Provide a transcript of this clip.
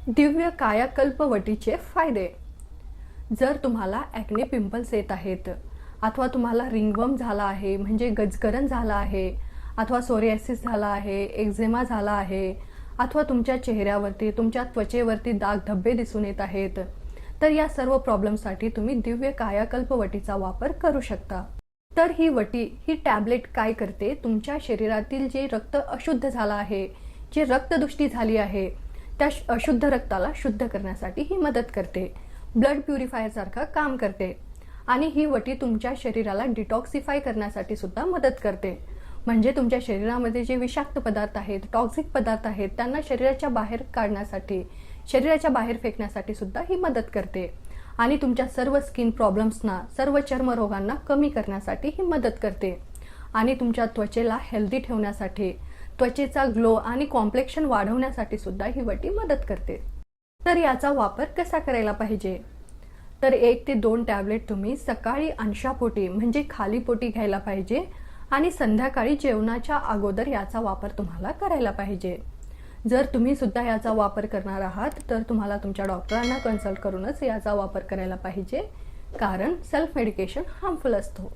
दिव्य कायाकल्प वटीचे फायदे. जर तुम्हाला ॲक्ने पिंपल्स येत आहेत अथवा तुम्हाला रिंगवर्म झाला आहे म्हणजे गजकरण झाला आहे अथवा सोरियासिस झाला आहे, एक्झेमा झाला आहे अथवा तुमच्या चेहऱ्यावरती तुमच्या त्वचेवरती दाग धब्बे दिसून येत आहेत, तर या सर्व प्रॉब्लेमसाठी तुम्ही दिव्य कायाकल्प वटीचा वापर करू शकता. तर ही वटी ही टॅबलेट काय करते, तुमच्या शरीरातील जे रक्त अशुद्ध झाला आहे, जे रक्तदुष्टी झाली आहे, त्या अशुद्ध रक्ताला शुद्ध करण्यासाठी ही मदत करते. ब्लड प्युरिफायर सारखं काम करते. आणि ही वटी तुमच्या शरीराला डिटॉक्सिफाय करण्यासाठी सुद्धा मदत करते. म्हणजे तुमच्या शरीरामध्ये जे विषाक्त पदार्थ आहेत, टॉक्सिक पदार्थ आहेत, त्यांना शरीराच्या बाहेर काढण्यासाठी, शरीराच्या बाहेर फेकण्यासाठी सुद्धा ही मदत करते. आणि तुमच्या सर्व स्किन प्रॉब्लेम्सना, सर्व चर्मरोगांना कमी करण्यासाठी ही मदत करते. आणि तुमच्या त्वचेला हेल्दी ठेवण्यासाठी, त्वचेचा ग्लो आणि कॉम्प्लेक्शन वाढवण्यासाठी सुद्धा ही वटी मदत करते. तर याचा वापर कसा करायला पाहिजे? तर 1 ते 2 टॅबलेट तुम्ही सकाळी अंशापोटी म्हणजे खाली पोटी घ्यायला पाहिजे आणि संध्याकाळी जेवणाच्या अगोदर याचा वापर तुम्हाला करायला पाहिजे. जर तुम्ही सुद्धा याचा वापर करणार आहात तर तुम्हाला तुमच्या डॉक्टरांना कन्सल्ट करूनच याचा वापर करायला पाहिजे, कारण सेल्फ मेडिकेशन हार्मफुल असतो.